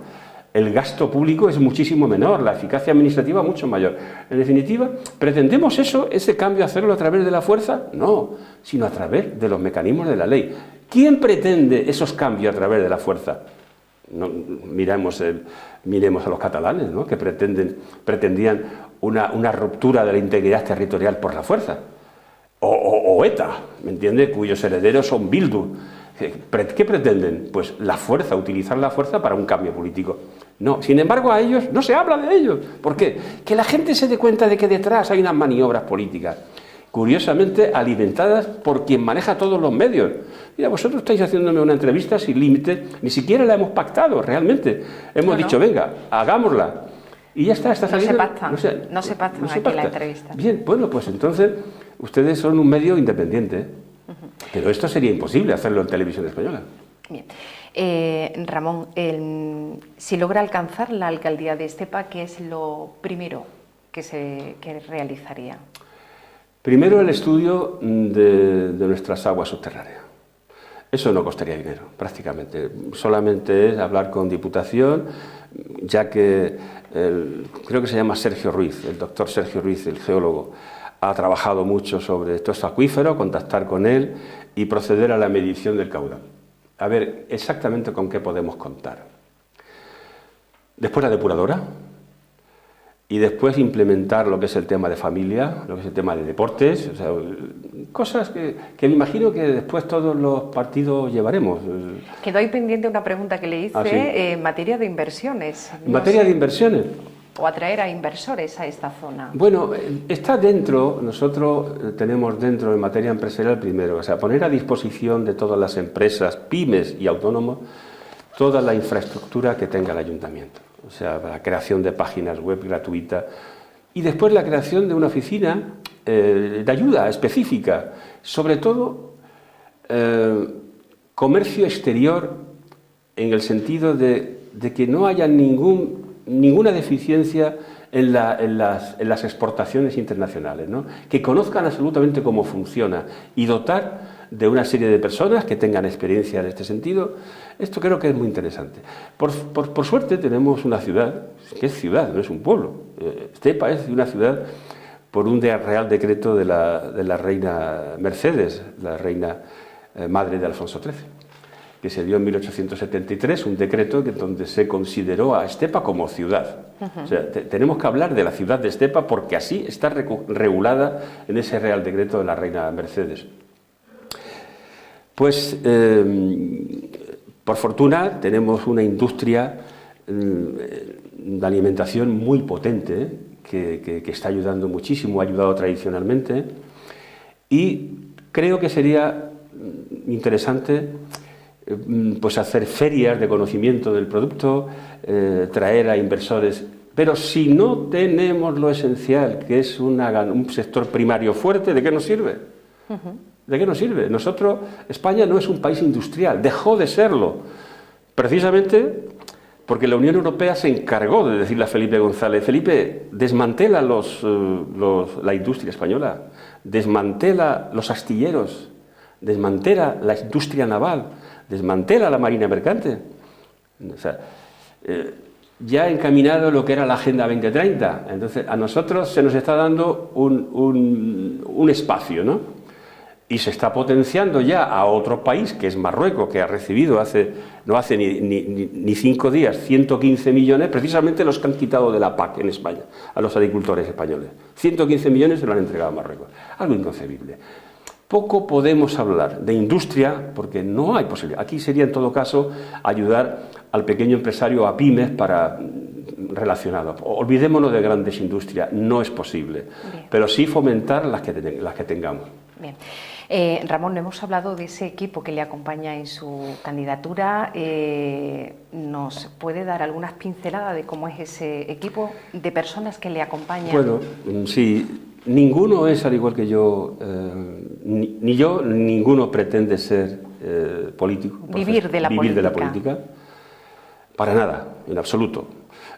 S3: El gasto público es muchísimo menor, la eficacia administrativa mucho mayor. En definitiva, ¿pretendemos ese cambio hacerlo a través de la fuerza? No, sino a través de los mecanismos de la ley. ¿Quién pretende esos cambios a través de la fuerza? No, miremos a los catalanes, ¿no?, que pretendían una ruptura de la integridad territorial por la fuerza, o o ETA, ¿me entiende?, cuyos herederos son Bildu. ¿Qué pretenden? Pues la fuerza, utilizar la fuerza para un cambio político. No, sin embargo, a ellos no se habla de ellos. ¿Por qué? Que la gente se dé cuenta de que detrás hay unas maniobras políticas, curiosamente alimentadas por quien maneja todos los medios. Mira, vosotros estáis haciéndome una entrevista sin límite, ni siquiera la hemos pactado realmente. Hemos dicho, venga, hagámosla. Y ya está saliendo.
S2: No se pactan aquí la entrevista.
S3: Bien, bueno, pues entonces ustedes son un medio independiente, pero esto sería imposible hacerlo en Televisión Española.
S2: Bien. Ramón, si logra alcanzar la alcaldía de Estepa, ¿qué es lo primero que realizaría?
S3: Primero, el estudio de nuestras aguas subterráneas. Eso no costaría dinero, prácticamente. Solamente es hablar con Diputación, ya que creo que se llama Sergio Ruiz, el doctor Sergio Ruiz, el geólogo, ha trabajado mucho sobre todo este acuífero, contactar con él y proceder a la medición del caudal. A ver exactamente con qué podemos contar. Después la depuradora y después implementar lo que es el tema de familia, lo que es el tema de deportes, o sea, cosas que me imagino que después todos los partidos llevaremos.
S2: Quedó ahí pendiente una pregunta que le hice en materia de inversiones.
S3: ¿En materia de inversiones?
S2: O atraer a inversores a esta zona.
S3: Bueno, está dentro, nosotros tenemos dentro en materia empresarial primero, o sea, poner a disposición de todas las empresas, pymes y autónomos, toda la infraestructura que tenga el ayuntamiento. O sea, la creación de páginas web gratuitas y después la creación de una oficina de ayuda específica, sobre todo comercio exterior en el sentido de que no haya ninguna deficiencia en las exportaciones internacionales, ¿no? Que conozcan absolutamente cómo funciona y dotar de una serie de personas que tengan experiencia en este sentido. Esto creo que es muy interesante. Por suerte tenemos una ciudad, que es ciudad, no es un pueblo. Estepa es una ciudad por un real decreto de la reina Mercedes, la reina madre de Alfonso XIII, que se dio en 1873, un decreto donde se consideró a Estepa como ciudad. O sea, tenemos que hablar de la ciudad de Estepa porque así está regulada en ese real decreto de la reina Mercedes. Pues, por fortuna, tenemos una industria de alimentación muy potente, que está ayudando muchísimo, ha ayudado tradicionalmente, y creo que sería interesante pues hacer ferias de conocimiento del producto, traer a inversores. Pero si no tenemos lo esencial, que es un sector primario fuerte, ¿de qué nos sirve? ¿De qué nos sirve? Nosotros, España no es un país industrial, dejó de serlo, precisamente porque la Unión Europea se encargó de decirle a Felipe González: Felipe, desmantela la industria española, desmantela los astilleros, desmantela la industria naval, desmantela la marina mercante. O sea, ya ha encaminado lo que era la Agenda 2030. Entonces, a nosotros se nos está dando un espacio, ¿no? Y se está potenciando ya a otro país, que es Marruecos, que ha recibido no hace ni 5 días 115 millones, precisamente los que han quitado de la PAC en España, a los agricultores españoles. 115 millones se lo han entregado a Marruecos. Algo inconcebible. Poco podemos hablar de industria porque no hay posibilidad. Aquí sería en todo caso ayudar al pequeño empresario, a pymes, relacionado. Olvidémonos de grandes industrias, no es posible. Bien. Pero sí fomentar las que tengamos.
S2: Bien. Ramón, hemos hablado de ese equipo que le acompaña en su candidatura. ¿Nos puede dar algunas pinceladas de cómo es ese equipo de personas que le acompañan?
S3: Bueno, sí. Ninguno es, al igual que yo, ni yo, ninguno pretende ser político.
S2: Vivir de la política.
S3: Para nada, en absoluto.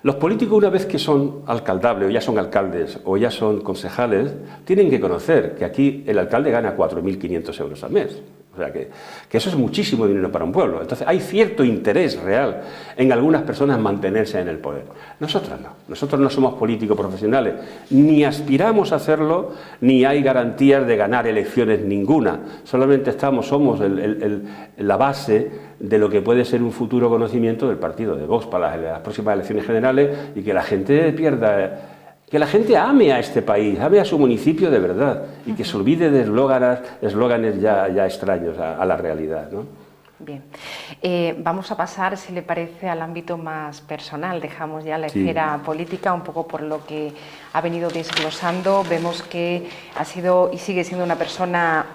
S3: Los políticos, una vez que son alcaldables, o ya son alcaldes, o ya son concejales, tienen que conocer que aquí el alcalde gana 4.500 euros al mes. O sea, que eso es muchísimo dinero para un pueblo. Entonces, hay cierto interés real en algunas personas mantenerse en el poder. Nosotros no. Nosotros no somos políticos profesionales. Ni aspiramos a hacerlo, ni hay garantías de ganar elecciones ninguna. Solamente somos la base de lo que puede ser un futuro conocimiento del partido de Vox para las próximas elecciones generales y que la gente pierda Que la gente ame a este país, ame a su municipio de verdad y que se olvide de eslóganes ya extraños a la realidad, ¿no?
S2: Bien, vamos a pasar, si le parece, al ámbito más personal. Dejamos ya la
S3: Sí.
S2: esfera política, un poco por lo que ha venido desglosando. Vemos que ha sido y sigue siendo una persona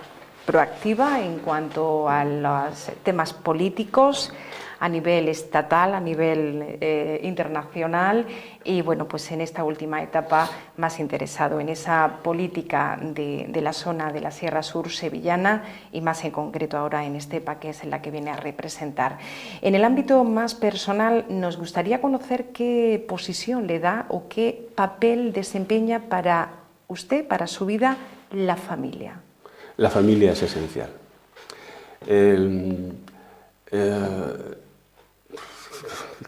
S2: proactiva en cuanto a los temas políticos, a nivel estatal, a nivel internacional, y bueno, pues en esta última etapa más interesado en esa política de la zona de la Sierra Sur sevillana y más en concreto ahora en Estepa, que es en la que viene a representar. En el ámbito más personal, nos gustaría conocer qué posición le da o qué papel desempeña para usted, para su vida, la familia.
S3: La familia es esencial.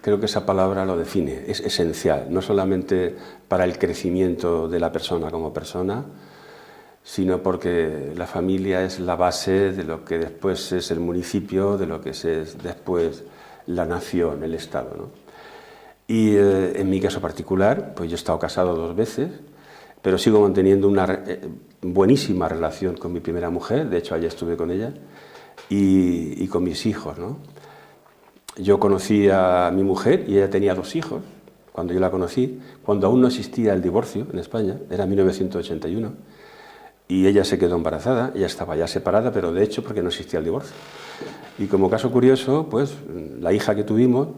S3: Creo que esa palabra lo define, es esencial, no solamente para el crecimiento de la persona como persona, sino porque la familia es la base de lo que después es el municipio, de lo que es después la nación, el Estado, ¿no? Y en mi caso particular, pues yo he estado casado 2 veces, pero sigo manteniendo una buenísima relación con mi primera mujer, de hecho ayer estuve con ella, y con mis hijos, ¿no? Yo conocí a mi mujer y ella tenía 2 hijos cuando yo la conocí, cuando aún no existía el divorcio en España, era 1981, y ella se quedó embarazada, ella estaba ya separada, pero de hecho porque no existía el divorcio. Y como caso curioso, pues la hija que tuvimos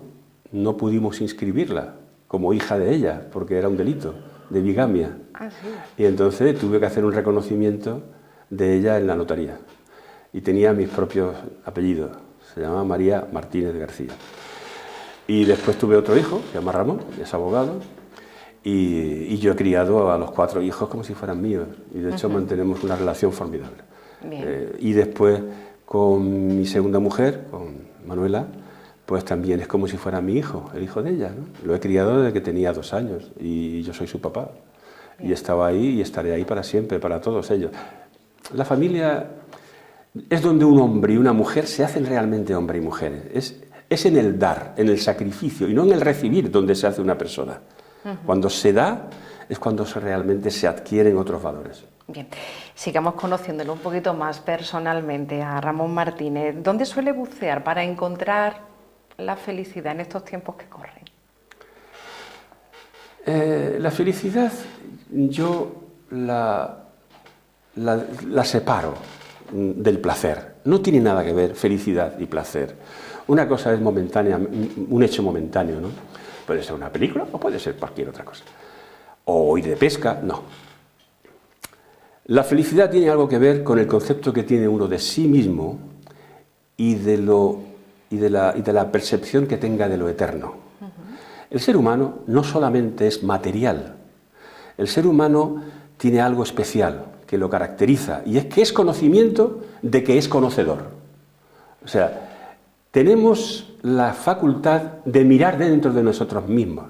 S3: no pudimos inscribirla como hija de ella, porque era un delito de bigamia.
S2: Ah, sí.
S3: Y entonces tuve que hacer un reconocimiento de ella en la notaría. Y tenía mis propios apellidos. Se llamaba María Martínez García. Y después tuve otro hijo, se llama Ramón, es abogado. Y yo he criado a los 4 hijos como si fueran míos. Y de hecho mantenemos una relación formidable. Y después con mi segunda mujer, con Manuela, pues también es como si fuera mi hijo, el hijo de ella, ¿no? Lo he criado desde que tenía 2 años y yo soy su papá. Bien. Y estaba ahí y estaré ahí para siempre, para todos ellos. La familia es donde un hombre y una mujer se hacen realmente hombre y mujer. Es en el dar, en el sacrificio y no en el recibir donde se hace una persona. Cuando se da es cuando realmente se adquieren otros valores.
S2: Bien, sigamos conociéndolo un poquito más personalmente a Ramón Martínez. ¿Dónde suele bucear para encontrar la felicidad en estos tiempos que corren?
S3: La felicidad yo la separo del placer. No tiene nada que ver felicidad y placer. Una cosa es momentánea, un hecho momentáneo, ¿no? Puede ser una película o puede ser cualquier otra cosa. O ir de pesca, no. La felicidad tiene algo que ver con el concepto que tiene uno de sí mismo y de la percepción que tenga de lo eterno. El ser humano no solamente es material, el ser humano tiene algo especial que lo caracteriza y es que es conocimiento de que es conocedor. O sea, tenemos la facultad de mirar dentro de nosotros mismos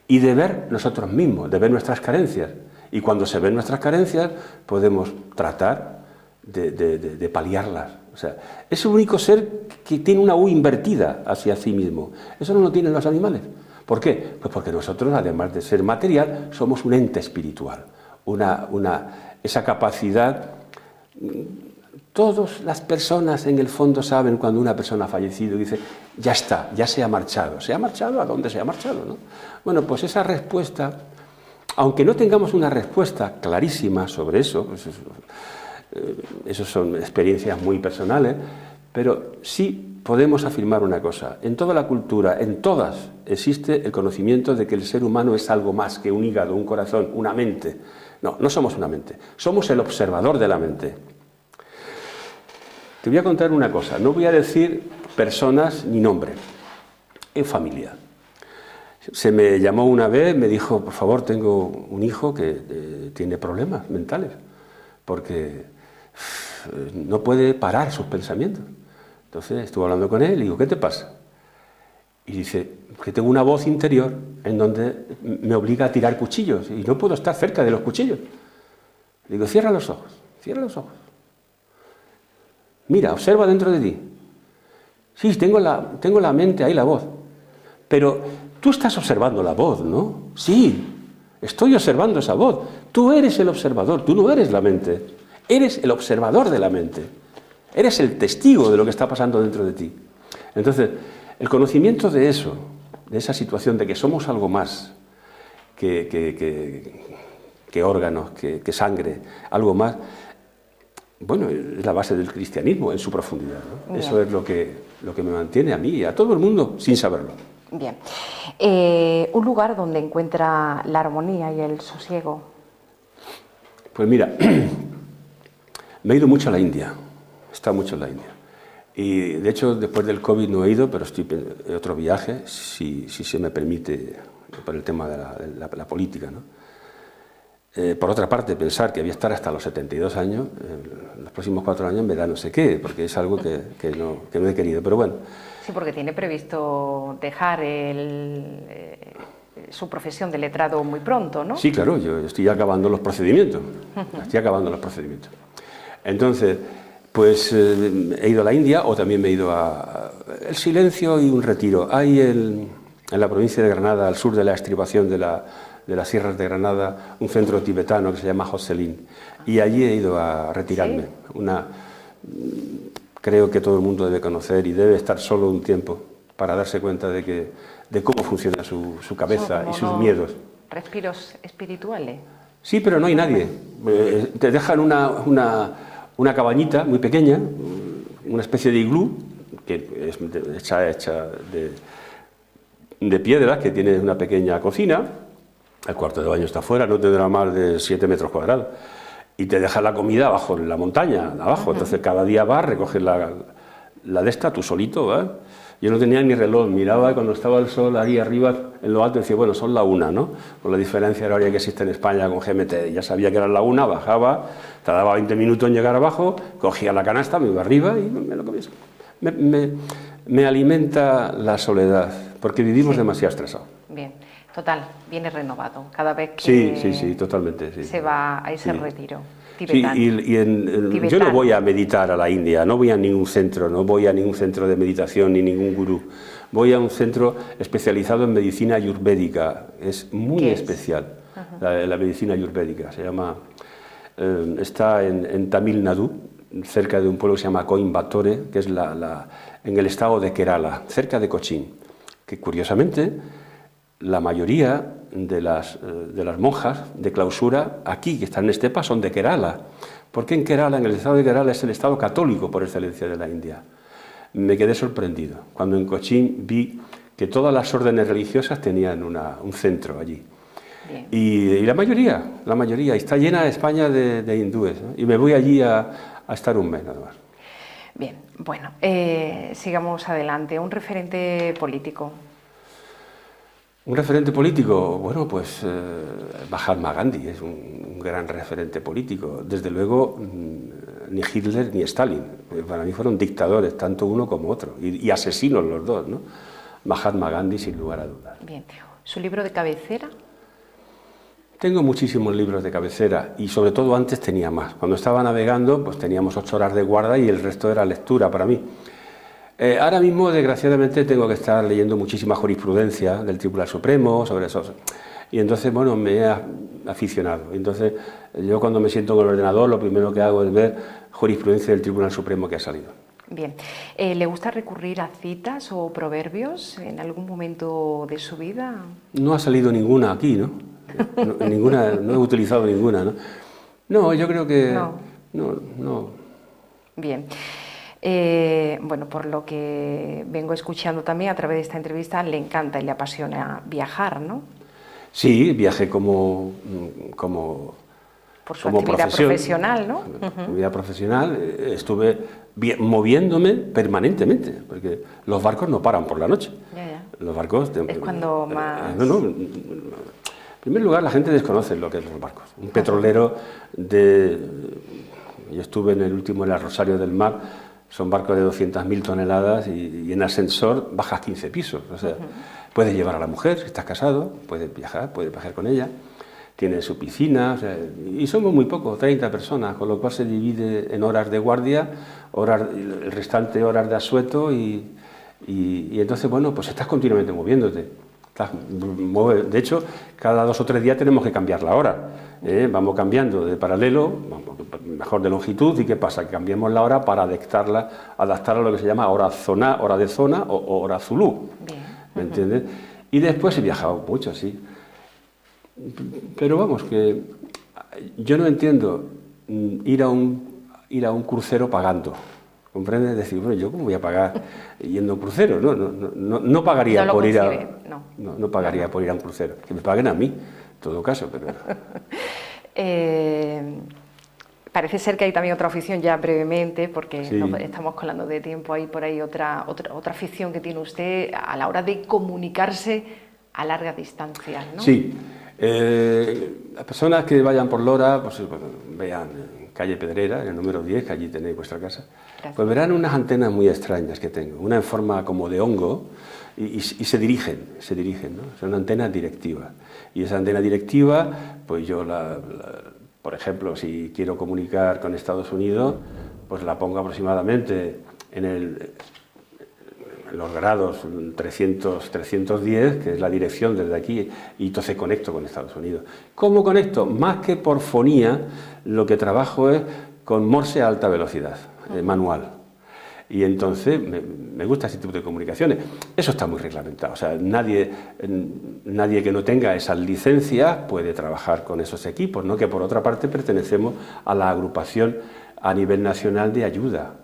S3: y de ver nosotros mismos, de ver nuestras carencias. Y cuando se ven nuestras carencias podemos tratar de paliarlas. O sea, es el único ser que tiene una U invertida hacia sí mismo. Eso no lo tienen los animales. ¿Por qué? Pues porque nosotros, además de ser material, somos un ente espiritual. Esa capacidad. Todas las personas en el fondo saben cuando una persona ha fallecido y dice, ya está, ya se ha marchado. ¿Se ha marchado? ¿A dónde se ha marchado? ¿No? Bueno, pues esa respuesta, aunque no tengamos una respuesta clarísima sobre eso, pues eso son experiencias muy personales, pero sí podemos afirmar una cosa. En toda la cultura, en todas, existe el conocimiento de que el ser humano es algo más que un hígado, un corazón, una mente. No, no somos una mente, somos el observador de la mente. Te voy a contar una cosa, no voy a decir personas ni nombre, en familia. Se me llamó una vez, me dijo, por favor, tengo un hijo que tiene problemas mentales, porque no puede parar sus pensamientos. Entonces estuve hablando con él y digo, ¿qué te pasa? Y dice, que tengo una voz interior en donde me obliga a tirar cuchillos y no puedo estar cerca de los cuchillos. Le digo, cierra los ojos, cierra los ojos. Mira, observa dentro de ti. Sí, tengo la mente ahí, la voz. Pero tú estás observando la voz, ¿no? Sí. Estoy observando esa voz. Tú eres el observador, tú no eres la mente. Eres el observador de la mente. Eres el testigo de lo que está pasando dentro de ti. Entonces, el conocimiento de eso, de esa situación de que somos algo más que órganos, que sangre, algo más, bueno, es la base del cristianismo en su profundidad, ¿no? Eso es lo que me mantiene a mí y a todo el mundo sin saberlo.
S2: Bien. Un lugar donde encuentra la armonía y el sosiego.
S3: Pues mira, me he ido mucho a la India, he estado mucho en la India. Y de hecho, después del COVID no he ido, pero estoy en otro viaje, si se me permite, por el tema de la política, ¿no? Por otra parte, pensar que voy a estar hasta los 72 años, los próximos 4 años me da no sé qué, porque es algo que no he querido, pero bueno.
S2: Sí, porque tiene previsto dejar su profesión de letrado muy pronto, ¿no?
S3: Sí, claro, yo estoy acabando los procedimientos, Entonces, pues he ido a la India o también me he ido a el silencio y un retiro. Hay en la provincia de Granada, al sur de la estribación de las sierras de Granada, un centro tibetano que se llama Joselín, y allí he ido a retirarme. ¿Sí? Creo que todo el mundo debe conocer y debe estar solo un tiempo para darse cuenta de cómo funciona su cabeza y sus miedos.
S2: ¿Respiros espirituales?
S3: Sí, pero no hay nadie. Te dejan una cabañita muy pequeña, una especie de iglú, que es hecha de piedras, que tiene una pequeña cocina. El cuarto de baño está afuera, no tendrá más de 7 metros cuadrados. Y te deja la comida abajo, en la montaña, abajo. Entonces cada día vas, recoges la de esta, tú solito, ¿vas? Yo no tenía ni reloj, miraba y cuando estaba el sol ahí arriba, en lo alto, decía, bueno, son la 1, ¿no? Con la diferencia horaria que existe en España con GMT. Ya sabía que era la 1, bajaba, tardaba 20 minutos en llegar abajo, cogía la canasta, me iba arriba y me lo comía. Me alimenta la soledad, porque vivimos demasiado estresados.
S2: Bien. Total, viene renovado cada vez que
S3: sí, totalmente, sí.
S2: Se va a ese retiro tibetano.
S3: Sí, yo no voy a meditar a la India, no voy a ningún centro, no voy a ningún centro de meditación ni ningún gurú. Voy a un centro especializado en medicina ayurvédica, es muy especial, la medicina ayurvédica, se llama, está en Tamil Nadu, cerca de un pueblo que se llama Coimbatore, que es en el estado de Kerala, cerca de Cochin, que curiosamente la mayoría de las monjas de clausura aquí, que están en Estepa, son de Kerala. Porque en Kerala, en el estado de Kerala, es el estado católico por excelencia de la India. Me quedé sorprendido cuando en Cochin vi que todas las órdenes religiosas tenían un centro allí. Y la mayoría, está llena España de hindúes, ¿no? Y me voy allí a estar un mes nada más.
S2: Bien, bueno, sigamos adelante. Un referente político.
S3: Un referente político, bueno, pues Mahatma Gandhi es un gran referente político. Desde luego, ni Hitler ni Stalin. Para mí fueron dictadores, tanto uno como otro, y asesinos los dos, ¿no? Mahatma Gandhi, sin lugar a dudas.
S2: Bien. ¿Su libro de cabecera?
S3: Tengo muchísimos libros de cabecera y sobre todo antes tenía más. Cuando estaba navegando, pues teníamos 8 horas de guarda y el resto era lectura para mí. Ahora mismo, desgraciadamente, tengo que estar leyendo muchísima jurisprudencia del Tribunal Supremo sobre eso. Y entonces, bueno, me he aficionado. Entonces, yo cuando me siento con el ordenador, lo primero que hago es ver jurisprudencia del Tribunal Supremo que ha salido.
S2: Bien. ¿Le gusta recurrir a citas o proverbios en algún momento de su vida?
S3: No ha salido ninguna aquí, ¿no? No he utilizado ninguna, ¿no? No, yo creo que... No.
S2: Bien. Bueno, por lo que vengo escuchando también a través de esta entrevista, le encanta y le apasiona viajar, ¿no?
S3: Sí, viajé como
S2: por su actividad profesional, ¿no?
S3: Actividad profesional, estuve moviéndome permanentemente, porque los barcos no paran por la noche.
S2: Ya.
S3: Los barcos...
S2: Es cuando más...
S3: En primer lugar, la gente desconoce lo que es los barcos. Un petrolero yo estuve en el último, en el Rosario del Mar. Son barcos de 200.000 toneladas y en ascensor bajas 15 pisos. O sea, puedes llevar a la mujer, si estás casado, puedes viajar con ella. Tiene su piscina, o sea, y somos muy pocos, 30 personas, con lo cual se divide en horas de guardia, el restante horas de asueto y entonces, bueno, pues estás continuamente moviéndote. De hecho, cada 2 o 3 días tenemos que cambiar la hora. Vamos cambiando de paralelo, mejor de longitud, y ¿qué pasa? Que cambiemos la hora para adaptarla a lo que se llama hora de zona o hora zulú.
S2: Bien.
S3: ¿Me entiendes? Y después he viajado mucho, sí. Pero vamos, que yo no entiendo ir a un crucero pagando. ¿Comprendes? Decir, bueno, ¿yo cómo voy a pagar yendo a un crucero? No pagaría por ir a... No pagaría por ir a un crucero. Que me paguen a mí, en todo caso, pero...
S2: Parece ser que hay también otra afición, ya brevemente, porque
S3: sí,
S2: estamos colando de tiempo, hay por ahí otra afición que tiene usted a la hora de comunicarse a larga distancia, ¿no?
S3: Sí. Las personas que vayan por Lora, pues vean calle Pedrera, en el número 10, que allí tenéis vuestra casa.
S2: Gracias.
S3: Pues verán unas antenas muy extrañas que tengo, una en forma como de hongo, y se dirigen, ¿no? Son antenas directivas. Y esa antena directiva, pues yo por ejemplo, si quiero comunicar con Estados Unidos, pues la pongo aproximadamente en los grados 310, que es la dirección desde aquí, y entonces conecto con Estados Unidos. ¿Cómo conecto? Más que por fonía, lo que trabajo es con Morse a alta velocidad, manual. Y entonces me gusta ese tipo de comunicaciones. Eso está muy reglamentado. O sea, nadie que no tenga esas licencias puede trabajar con esos equipos, ¿no? Que por otra parte pertenecemos a la agrupación a nivel nacional de ayuda.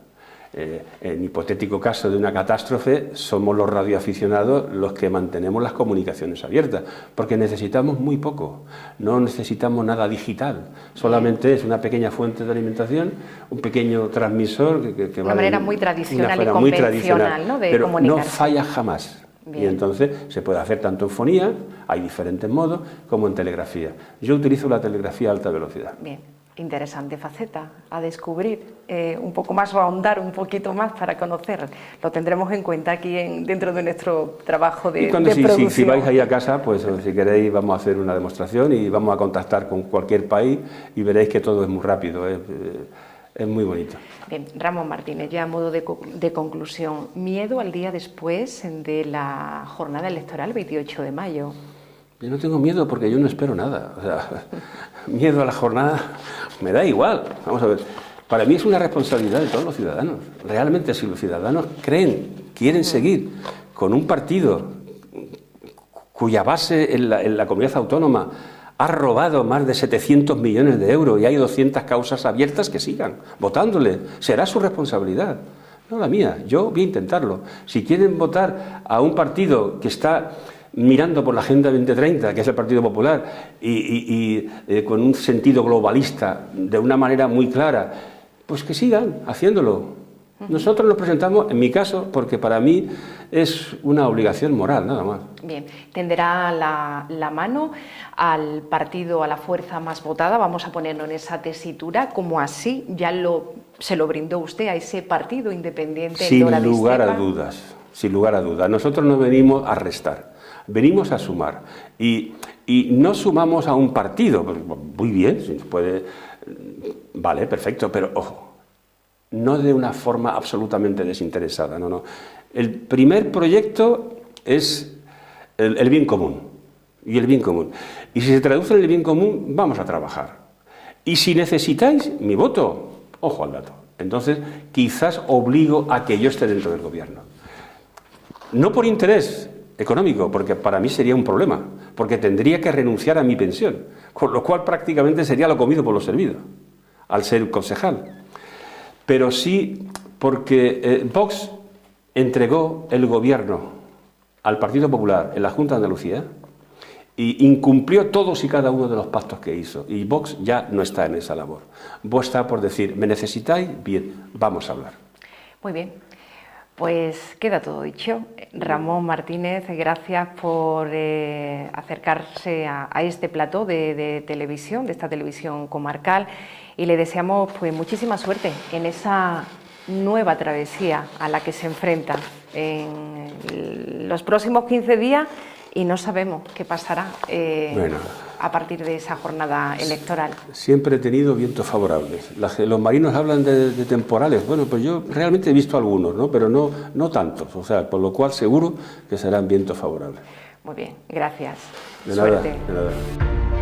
S3: En hipotético caso de una catástrofe, somos los radioaficionados los que mantenemos las comunicaciones abiertas, porque necesitamos muy poco, no necesitamos nada digital, solamente es una pequeña fuente de alimentación, un pequeño transmisor que
S2: una manera muy tradicional y convencional, ¿no? De
S3: pero
S2: comunicarse.
S3: no falla jamás. Bien. Y entonces se puede hacer tanto en fonía, hay diferentes modos, como en telegrafía. Yo utilizo la telegrafía a alta velocidad.
S2: Bien. Interesante faceta a descubrir, un poco más o ahondar un poquito más para conocer. Lo tendremos en cuenta aquí dentro de nuestro trabajo de producción.
S3: Si vais ahí a casa, pues si queréis vamos a hacer una demostración y vamos a contactar con cualquier país y veréis que todo es muy rápido, es muy bonito.
S2: Bien, Ramón Martínez, ya a modo de conclusión, ¿miedo al día después de la jornada electoral 28 de mayo?
S3: Yo no tengo miedo porque yo no espero nada. O sea, miedo a la jornada me da igual. Vamos a ver. Para mí es una responsabilidad de todos los ciudadanos. Realmente, si los ciudadanos quieren seguir con un partido cuya base en la comunidad autónoma ha robado más de 700 millones de euros y hay 200 causas abiertas, que sigan votándole. Será su responsabilidad, no la mía. Yo voy a intentarlo. Si quieren votar a un partido que está mirando por la Agenda 2030, que es el Partido Popular, y con un sentido globalista de una manera muy clara, pues que sigan haciéndolo. Nosotros nos presentamos, en mi caso, porque para mí es una obligación moral, nada más.
S2: Bien, tenderá la mano al partido, a la fuerza más votada, vamos a ponerlo en esa tesitura, como así ya se lo brindó usted a ese partido independiente.
S3: Sin lugar a dudas, sin lugar a dudas. Nosotros no venimos a restar, venimos a sumar. Y no sumamos a un partido, muy bien, si puede, vale, perfecto, pero ojo, no de una forma absolutamente desinteresada, no. El primer proyecto es el bien común, y el bien común. Y si se traduce en el bien común, vamos a trabajar. Y si necesitáis mi voto, ojo al dato. Entonces, quizás obligo a que yo esté dentro del gobierno. No por interés económico, porque para mí sería un problema, porque tendría que renunciar a mi pensión, con lo cual prácticamente sería lo comido por lo servido, al ser concejal. Pero sí porque Vox entregó el gobierno al Partido Popular en la Junta de Andalucía y incumplió todos y cada uno de los pactos que hizo. Y Vox ya no está en esa labor. Vox está por decir, ¿me necesitáis? Bien, vamos a hablar.
S2: Muy bien. Pues queda todo dicho. Ramón Martínez, gracias por acercarse a este plató de televisión, de esta televisión comarcal, y le deseamos pues muchísima suerte en esa nueva travesía a la que se enfrenta en los próximos 15 días y no sabemos qué pasará a partir de esa jornada electoral.
S3: Siempre he tenido vientos favorables. Los marinos hablan de temporales. Bueno, pues yo realmente he visto algunos, ¿no? Pero no tantos. O sea, por lo cual seguro que serán vientos favorables.
S2: Muy bien, gracias.
S3: De
S2: Suerte.
S3: nada, de nada.